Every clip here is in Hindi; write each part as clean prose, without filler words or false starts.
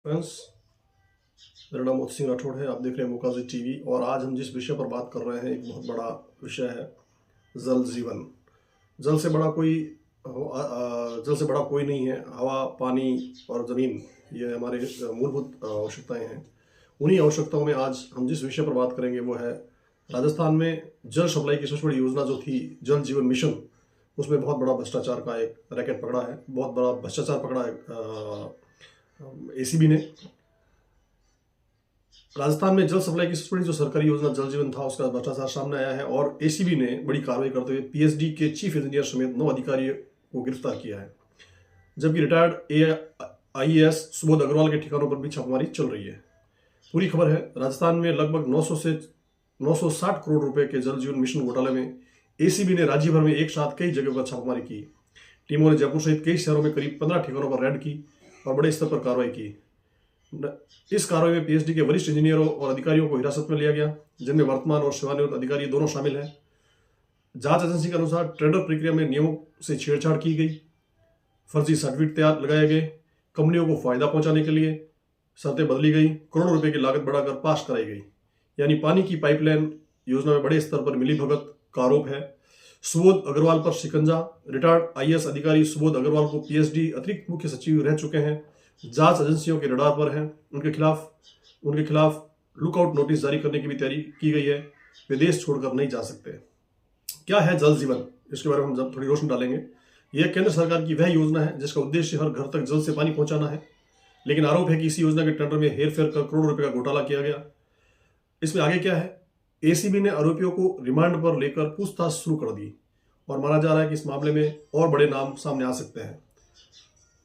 फ्रेंड्स, मेरा नाम मोती सिंह राठौड़ है। आप देख रहे हैं मुकाजी टीवी। और आज हम जिस विषय पर बात कर रहे हैं एक बहुत बड़ा विषय है, जल जीवन। जल से बड़ा कोई जल से बड़ा कोई नहीं है। हवा, पानी और ज़मीन, ये हमारे मूलभूत आवश्यकताएं हैं। उन्हीं आवश्यकताओं में आज हम जिस विषय पर बात करेंगे वो है राजस्थान में जल सप्लाई की सबसे बड़ी योजना जो थी जल जीवन मिशन। उसमें बहुत बड़ा भ्रष्टाचार का एक रैकेट पकड़ा है, बहुत बड़ा भ्रष्टाचार पकड़ा है एसीबी ने। राजस्थान में जल सप्लाई की सबसे बड़ी जो सरकारी योजना जल जीवन था, उसका भ्रष्टाचार सामने आया है और एसीबी ने बड़ी कार्रवाई करते हुए पीएचडी के चीफ इंजीनियर समेत 9 अधिकारियों को गिरफ्तार किया है। जबकि रिटायर्ड आईएएस सुबोध अग्रवाल के ठिकानों पर भी छापेमारी चल रही है। पूरी खबर है। राजस्थान में लगभग 900 से 960 करोड़ रुपए के जल जीवन मिशन घोटाले में एसीबी ने राज्य भर में एक साथ कई जगहों पर छापेमारी की। टीमों ने जयपुर सहित कई शहरों में करीब 15 ठिकानों पर रेड की और बड़े स्तर पर कार्रवाई की। इस कार्रवाई में पीएचडी के वरिष्ठ इंजीनियरों और अधिकारियों को हिरासत में लिया गया, जिनमें वर्तमान और सेवानिवृत्त अधिकारी दोनों शामिल हैं। जांच एजेंसी के अनुसार टेंडर प्रक्रिया में नियमों से छेड़छाड़ की गई, फर्जी सर्टिफिकेट तैयार लगाए गए, कंपनियों को फायदा पहुंचाने के लिए शर्तें बदली गई, करोड़ों रुपए की लागत बढ़ाकर पास कराई गई। यानी पानी की पाइपलाइन योजना में बड़े स्तर पर मिलीभगत का आरोप है। सुबोध अग्रवाल पर शिकंजा। रिटायर्ड आईएएस अधिकारी सुबोध अग्रवाल को पीएचडी अतिरिक्त मुख्य सचिव रह चुके हैं, जांच एजेंसियों के रडार पर हैं। उनके खिलाफ लुकआउट नोटिस जारी करने की भी तैयारी की गई है। वे देश छोड़कर नहीं जा सकते। क्या है जल जीवन, इसके बारे में हम जब थोड़ी रोशनी डालेंगे। यह केंद्र सरकार की वह योजना है जिसका उद्देश्य हर घर तक जल से पानी पहुंचाना है। लेकिन आरोप है कि इसी योजना के टेंडर में हेरफेर कर करोड़ों रुपए का घोटाला किया गया। इसमें आगे क्या है, एसीबी ने आरोपियों को रिमांड पर लेकर पूछताछ शुरू कर दी और माना जा रहा है कि इस मामले में और बड़े नाम सामने आ सकते हैं।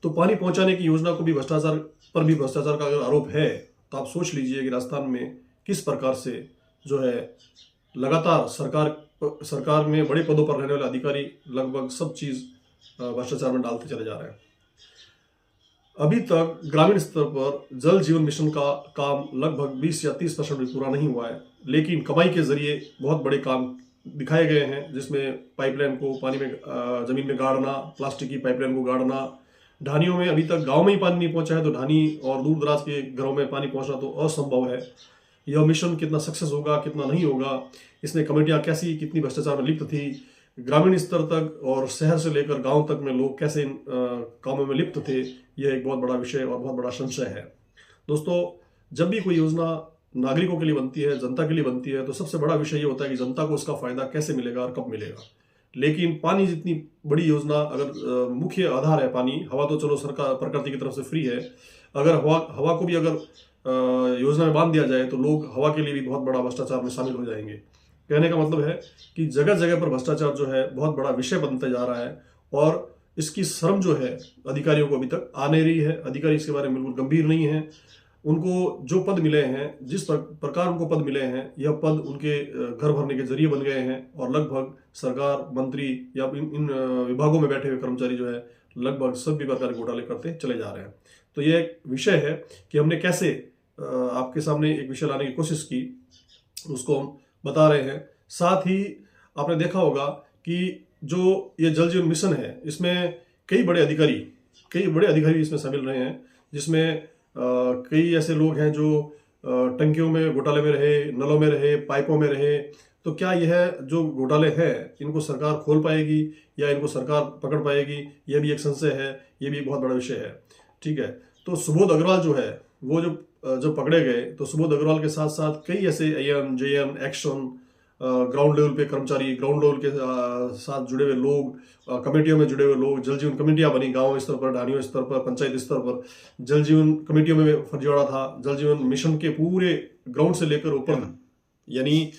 तो पानी पहुंचाने की योजना को भी भ्रष्टाचार का अगर आरोप है तो आप सोच लीजिए कि राजस्थान में किस प्रकार से जो है लगातार सरकार में बड़े पदों पर रहने वाले अधिकारी लगभग सब चीज भ्रष्टाचार में डालते चले जा रहे हैं। अभी तक ग्रामीण स्तर पर जल जीवन मिशन का काम लगभग 20 या 30% भी पूरा नहीं हुआ है, लेकिन कमाई के जरिए बहुत बड़े काम दिखाए गए हैं, जिसमें पाइपलाइन को पानी में जमीन में गाड़ना, प्लास्टिक की पाइपलाइन को गाड़ना, ढानियों में अभी तक गांव में ही पानी नहीं पहुंचा है तो ढानी और दूर दराज के घरों में पानी पहुंचना तो असंभव है। यह मिशन कितना सक्सेस होगा कितना नहीं होगा, इसमें कमेटियां कैसी कितनी भ्रष्टाचार में लिप्त थी, ग्रामीण स्तर तक और शहर से लेकर गांव तक में लोग कैसे इन कामों में लिप्त थे, यह एक बहुत बड़ा विषय और बहुत बड़ा संशय है। दोस्तों, जब भी कोई योजना नागरिकों के लिए बनती है, जनता के लिए बनती है, तो सबसे बड़ा विषय ये होता है कि जनता को उसका फायदा कैसे मिलेगा और कब मिलेगा। लेकिन पानी जितनी बड़ी योजना, अगर मुख्य आधार है पानी, हवा तो चलो सरकार प्रकृति की तरफ से फ्री है, अगर हवा को भी अगर योजना में बांध दिया जाए तो लोग हवा के लिए भी बहुत बड़ा भ्रष्टाचार में शामिल हो जाएंगे। कहने का मतलब है कि जगह जगह पर भ्रष्टाचार जो है बहुत बड़ा विषय बनता जा रहा है और इसकी शर्म जो है अधिकारियों को अभी तक आ नहीं रही है। अधिकारी इसके बारे में बिल्कुल गंभीर नहीं है। उनको जो पद मिले हैं, जिस प्रकार उनको पद मिले हैं, यह पद उनके घर भरने के जरिए बन गए हैं और लगभग सरकार, मंत्री या इन विभागों में बैठे हुए कर्मचारी जो है लगभग सभी प्रकार के घोटाले करते चले जा रहे हैं। तो यह एक विषय है कि हमने कैसे आपके सामने एक विषय लाने की कोशिश की, उसको हम बता रहे हैं। साथ ही आपने देखा होगा कि जो ये जल जीवन मिशन है, इसमें कई बड़े अधिकारी इसमें शामिल रहे हैं, जिसमें कई ऐसे लोग हैं जो टंकियों में घोटाले में रहे, नलों में रहे, पाइपों में रहे। तो क्या यह जो घोटाले हैं इनको सरकार खोल पाएगी या इनको सरकार पकड़ पाएगी, यह भी एक संशय है, यह भी एक बहुत बड़ा विषय है। ठीक है, तो सुबोध अग्रवाल जो है वो जो पकड़े गए, तो सुबोध अग्रवाल के साथ साथ कई ऐसे AN, JN, action, ground level पे कर्मचारी, ग्राउंड लेवल के साथ जुड़े हुए लोग, कमेटियों में जुड़े हुए लोग, जल जीवन कमेटियां बनी गांव स्तर पर, ढानियों स्तर पर, पंचायत स्तर पर। जल जीवन कमेटियों में फर्जीवाड़ा था। जल जीवन मिशन के पूरे ग्राउंड से लेकर ऊपर, यानी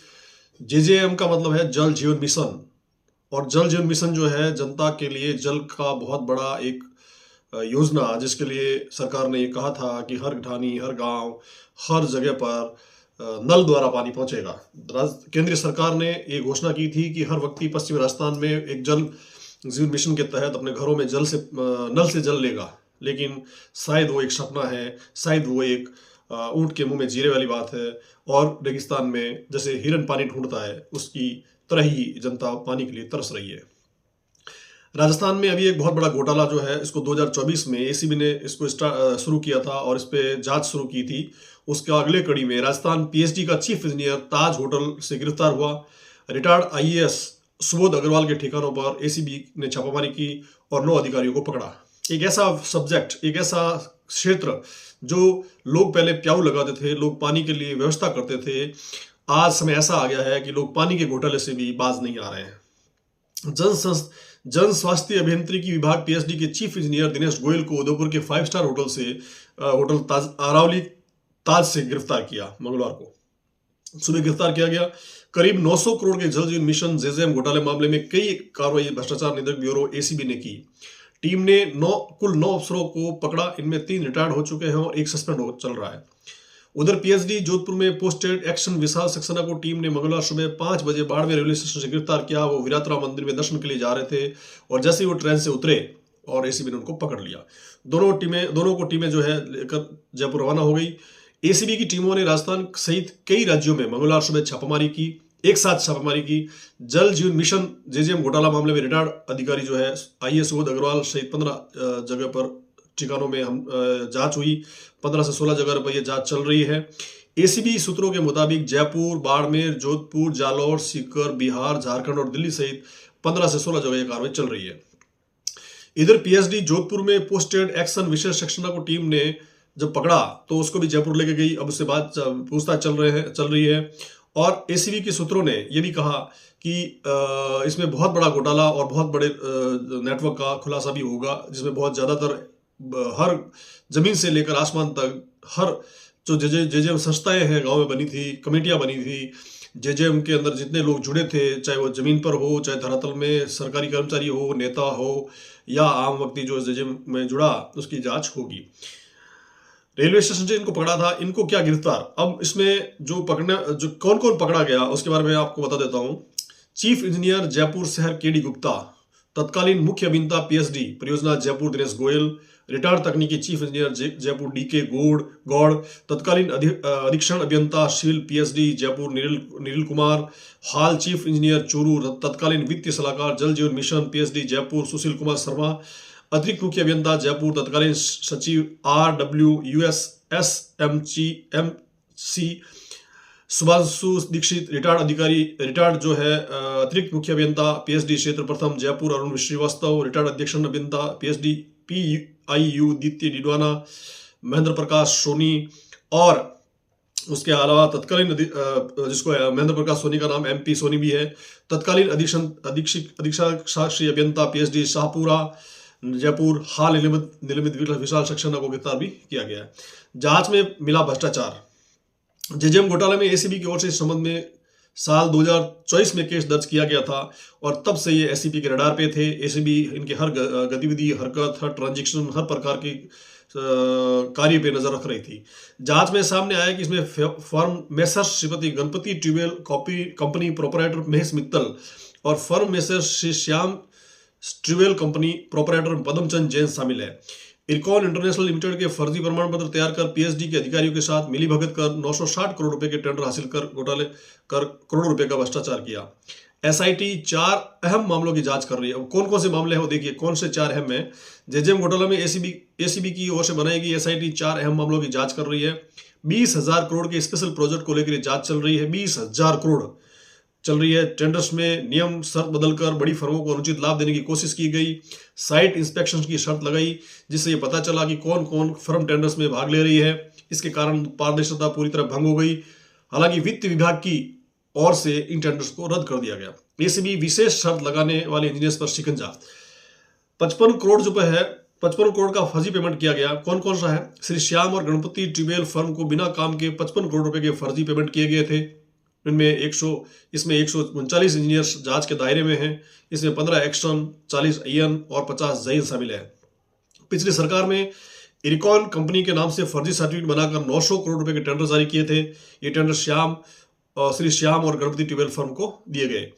जेजेएम का मतलब है जल जीवन मिशन, और जल जीवन मिशन जो है जनता के लिए जल का बहुत बड़ा एक योजना, जिसके लिए सरकार ने ये कहा था कि हर ढानी, हर गांव, हर जगह पर नल द्वारा पानी पहुंचेगा। केंद्रीय सरकार ने ये घोषणा की थी कि हर व्यक्ति पश्चिम राजस्थान में एक जल जीवन मिशन के तहत अपने घरों में नल से जल लेगा। लेकिन शायद वो एक सपना है, शायद वो एक ऊंट के मुंह में जीरे वाली बात है, और रेगिस्तान में जैसे हिरन पानी ढूंढता है उसकी तरह ही जनता पानी के लिए तरस रही है। राजस्थान में अभी एक बहुत बड़ा घोटाला जो है, इसको 2024 में एसीबी ने इसको शुरू किया था और इस पे जांच शुरू की थी। उसके अगले कड़ी में राजस्थान पीएचडी का चीफ इंजीनियर ताज होटल से गिरफ्तार हुआ। रिटायर्ड आईएएस सुबोध अग्रवाल के ठिकानों पर एसीबी ने छापामारी की और 9 अधिकारियों को पकड़ा। एक ऐसा सब्जेक्ट, एक ऐसा क्षेत्र जो लोग पहले प्याऊ लगाते थे, लोग पानी के लिए व्यवस्था करते थे, आज समय ऐसा आ गया है कि लोग पानी के घोटाले से भी बाज नहीं आ रहे हैं। जन स्वास्थ्य अभियांत्रिकी विभाग पीएचडी के चीफ इंजीनियर दिनेश गोयल को उदयपुर के 5 स्टार होटल ताज अरावली ताज से गिरफ्तार किया। मंगलवार को सुबह गिरफ्तार किया गया। करीब 900 करोड़ के जल जीवन मिशन जेजेएम घोटाले मामले में कई कार्रवाई भ्रष्टाचार निरोधक ब्यूरो एसीबी ने की। टीम ने कुल 9 अफसरों को पकड़ा। इनमें 3 रिटायर्ड हो चुके हैं और 1 सस्पेंड चल रहा है। उधर पीएचडी जोधपुर में पोस्टेड एक्शन विशाल सक्सेना को टीम ने मंगलवार सुबह 5 बजे बाड़मेर रेलवे स्टेशन से गिरफ्तार किया। वो विराटरा मंदिर में दर्शन के लिए जा रहे थे और जैसे ही वो ट्रेन से उतरे और एसीबी ने उनको पकड़ लिया। दोनों को टीमें जो है लेकर जयपुर रवाना हो गई। एसीबी की टीमों ने राजस्थान सहित कई राज्यों में मंगलवार सुबह छापामारी की, एक साथ छापामारी की। जल जीवन मिशन जेजेएम घोटाला मामले में रिटायर्ड अधिकारी जो है आईएएस सुबोध अग्रवाल सहित 15 जगह पर ठिकानों में जांच हुई। 15 से 16 जगह पर यह जांच चल रही है। एसीबी सूत्रों के मुताबिक जयपुर, बाड़मेर, जोधपुर, जालौर, सीकर, बिहार, झारखंड और दिल्ली सहित 15 से 16 जगह यह कार्रवाई चल रही है। इधर पीएचडी जोधपुर में पोस्टेड एक्शन विशेष सेक्शन को टीम ने जब पकड़ा तो उसको भी जयपुर लेके गई। अब उससे बात पूछताछ चल रही है और एसीबी के सूत्रों ने यह भी कहा कि इसमें बहुत बड़ा घोटाला और बहुत बड़े नेटवर्क का खुलासा भी होगा, जिसमें बहुत ज्यादातर हर जमीन से लेकर आसमान तक हर जो जेजेएम संस्थाएं हैं गांव में बनी थी, कमेटियां बनी थी, जेजेएम के अंदर जितने लोग जुड़े थे, चाहे वो जमीन पर हो, चाहे धरातल में सरकारी कर्मचारी हो, नेता हो या आम व्यक्ति जो जेजेएम में जुड़ा, उसकी जांच होगी। रेलवे स्टेशन से इनको पकड़ा था। इनको क्या गिरफ्तार, अब इसमें जो कौन कौन पकड़ा गया उसके बारे में आपको बता देता हूं। चीफ इंजीनियर जयपुर शहर केडी गुप्ता, तत्कालीन मुख्य अभियंता पीएचडी परियोजना जयपुर दिनेश गोयल, रिटायर्ड तकनीकी chief engineer Jaipur DK Gaur, तत्कालीन अधीक्षण अभियंता सिविल पीएचडी जयपुर नीरल कुमार, हाल चीफ इंजीनियर चूरू, तत्कालीन वित्तीय सलाहकार जल जीवन मिशन पीएचडी जयपुर सुशील कुमार शर्मा, अतिरिक्त मुख्य अभियंता जयपुर, तत्कालीन सचिव RWUSSMC सुभांशु दीक्षित, रिटायर्ड जो है अतिरिक्त मुख्य अभियंता पीएचडी क्षेत्र प्रथम जयपुर अरुण श्रीवास्तव, रिटायर्ड अध्यक्ष अभियंता पीएचडी PIU द्वितीय डिडवाना महेंद्र प्रकाश सोनी, और उसके अलावा तत्कालीन जिसको महेंद्र प्रकाश सोनी का नाम MP सोनी भी है, तत्कालीन अधीक्षक अभियंता पीएचडी शाहपुरा जयपुर, हाल निलंबित विशाल सक्सेना को गिरफ्तार भी किया गया है। जांच में मिला भ्रष्टाचार। जेजेएम घोटाले में एसीबी की ओर से इस संबंध में साल 2024 में केस दर्ज किया गया था और तब से ये एसीबी के रडार पे थे। एसीबी इनके हर गतिविधि, हरकत, हर ट्रांजैक्शन, हर प्रकार की कार्य पे नजर रख रही थी। जांच में सामने आया कि इसमें firm Messrs Shripati Ganpati tube well company proprietor Mahesh Mittal और firm Messrs Shri Shyam tube well company proprietor Padamchand Jain शामिल है। इरकॉन इंटरनेशनल लिमिटेड के फर्जी प्रमाण पत्र तैयार कर पीएचडी के अधिकारियों के साथ मिलीभगत कर 960 करोड़ रुपए के टेंडर हासिल कर घोटाले कर करोड़ों रुपए का भ्रष्टाचार किया। एसआईटी 4 अहम मामलों की जांच कर रही है। कौन कौन से मामले हैं वो देखिए, कौन से 4 अहम है। जेजेएम घोटाला में एसीबी की ओर से बनाई गई एसआईटी 4 अहम मामलों की जांच कर रही है। 20,000 करोड़ के स्पेशल प्रोजेक्ट को लेकर जांच चल रही है। 20,000 करोड़ चल रही है। टेंडर्स में नियम शर्त बदलकर बड़ी फर्मों को अनुचित लाभ देने की कोशिश की गई। साइट इंस्पेक्शन की शर्त लगाई, जिससे ये पता चला कि कौन कौन फर्म टेंडर्स में भाग ले रही है। इसके कारण पारदर्शिता पूरी तरह भंग हो गई। हालांकि वित्त विभाग की ओर से इन टेंडर्स को रद्द कर दिया गया। एसीबी विशेष शर्त लगाने वाले इंजीनियर्स पर शिकंजा। 55 करोड़ रुपए है, 55 करोड़ का फर्जी पेमेंट किया गया। कौन कौन सा है? श्री श्याम और गणपति ट्यूबवेल फर्म को बिना काम के 55 करोड़ रुपए के फर्जी पेमेंट किए गए थे। इसमें 139 इंजीनियर्स जांच के दायरे में हैं। इसमें 15 एक्शन, 40 IN और 50 जैन शामिल है। पिछली सरकार में इरकॉन कंपनी के नाम से फर्जी सर्टिफिकेट बनाकर 900 करोड़ रुपए के टेंडर जारी किए थे। ये टेंडर श्री श्याम और गणपति ट्यूबवेल फर्म को दिए गए।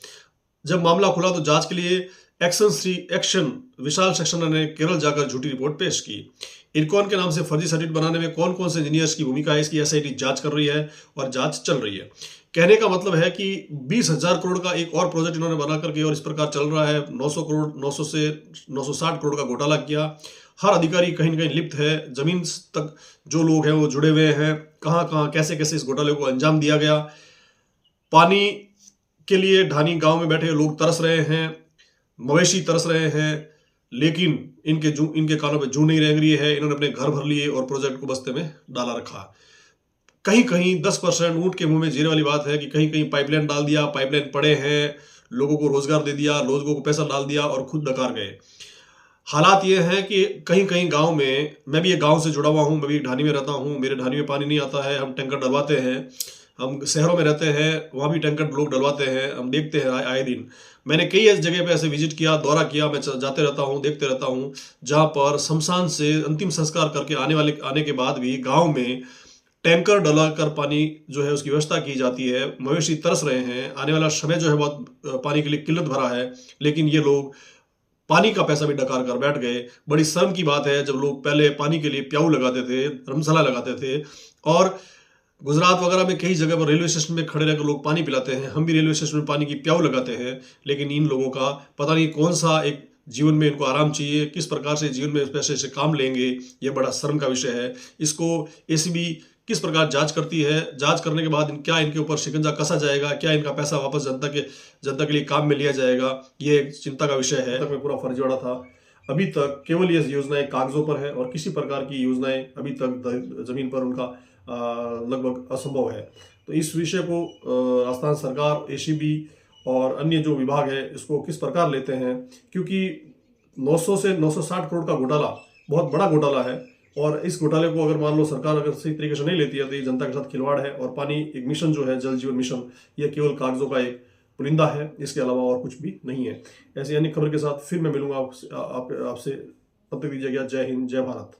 जब मामला खुला तो जांच के लिए एक्शन विशाल सक्सेना ने केरल जाकर झूठी रिपोर्ट पेश की। इरकॉन के नाम से फर्जी सर्टिफिकेट बनाने में कौन कौन से इंजीनियर्स की भूमिका है, इसकी एसआईटी जांच कर रही है और जांच चल रही है। कहने का मतलब है कि 20,000 करोड़ का एक और प्रोजेक्ट इन्होंने बना करके और इस प्रकार चल रहा है। 900 करोड़ 900 से 960 करोड़ का घोटाला किया। हर अधिकारी कहीं न कहीं लिप्त है। जमीन तक जो लोग हैं वो जुड़े हुए हैं। कहाँ-कहाँ, कैसे-कैसे इस घोटाले को अंजाम दिया गया। पानी के लिए ढानी गाँव में बैठे लोग तरस रहे हैं, मवेशी तरस रहे हैं, लेकिन इनके कानों पे जूं नहीं रेंग रही है। इन्होंने अपने घर भर लिए और प्रोजेक्ट को बस्ते में डाला रखा। कहीं-कहीं 10% ऊँट के मुँह में जीरे वाली बात है कि कहीं-कहीं पाइपलाइन डाल दिया, पाइपलाइन पड़े हैं, लोगों को रोज़गार दे दिया, लोगों को पैसा डाल दिया और खुद डकार गए। हालात ये हैं कि कहीं-कहीं गाँव में, मैं भी एक गाँव से जुड़ा हुआ हूँ, मैं भी ढानी में रहता हूँ, मेरे ढानी में पानी नहीं आता है, हम टैंकर डलवाते हैं। हम शहरों में रहते हैं, वहाँ भी टैंकर लोग डलवाते हैं, हम देखते हैं आए दिन। मैंने कई ऐसी जगह पे ऐसे विजिट किया, दौरा किया, मैं जाते रहता हूँ, देखते रहता हूँ, जहाँ पर शमशान से अंतिम संस्कार करके आने के बाद भी गाँव में टैंकर डलाकर पानी जो है उसकी व्यवस्था की जाती है। मवेशी तरस रहे हैं, आने वाला समय जो है बहुत पानी के लिए किल्लत भरा है, लेकिन ये लोग पानी का पैसा भी डकार कर बैठ गए। बड़ी शर्म की बात है, जब लोग पहले पानी के लिए प्याऊ लगाते थे, धर्मशाला लगाते थे और गुजरात वगैरह में कई जगह पर रेलवे स्टेशन में खड़े रहकर लोग पानी पिलाते हैं। हम भी रेलवे स्टेशन में पानी की प्याऊ लगाते हैं, लेकिन इन लोगों का पता नहीं कौन सा एक जीवन में इनको आराम चाहिए, किस प्रकार से जीवन में पैसे से काम लेंगे, ये बड़ा शर्म का विषय है। इसको एसीबी किस प्रकार जांच करती है, जांच करने के बाद क्या इनके ऊपर शिकंजा कसा जाएगा, क्या इनका पैसा वापस जनता के लिए काम में लिया जाएगा, ये एक चिंता का विषय है। तक में पूरा फर्जीवाड़ा था। अभी तक केवल ये योजनाएं कागजों पर है और किसी प्रकार की योजनाएं अभी तक जमीन पर उनका लगभग असंभव है। तो इस विषय को राजस्थान सरकार, एसीबी और अन्य जो विभाग है इसको किस प्रकार लेते हैं, क्योंकि 900 से 960 करोड़ का घोटाला बहुत बड़ा घोटाला है और इस घोटाले को अगर मान लो सरकार अगर सही तरीके से नहीं लेती है तो ये जनता के साथ खिलवाड़ है। और पानी एक मिशन जो है, जल जीवन मिशन, ये केवल कागजों का एक पुलिंदा है, इसके अलावा और कुछ भी नहीं है। ऐसी अन्य खबर के साथ फिर मैं मिलूंगा आपसे। तब तक दीजिए गया। जय हिंद, जय भारत।